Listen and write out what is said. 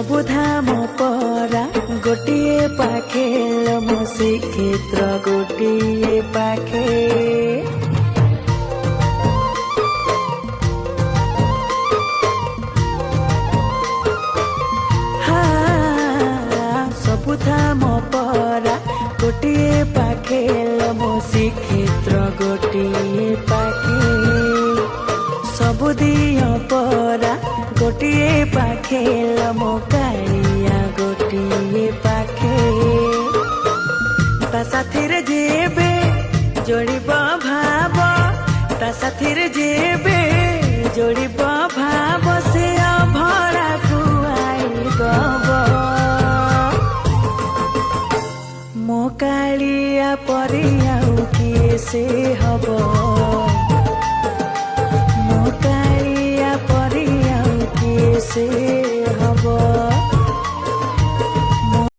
सबुधाम परा गोटिए पाखे मो श्रीक्षेत्र गोटिए पाखे सबुधाम परा गोटिए पाखे मो श्रीक्षेत्र गोटिए पाखे सबुदिय परा गोटिए पाखे मो कालिया गोटिए पाखे ता साथीर जेबे जोड़िब भाव ता साथीर जेबे जोड़िब भाव से अभड़ा खुआई दब मो कालिया परिया किए से हब मो कालिया परिया किए से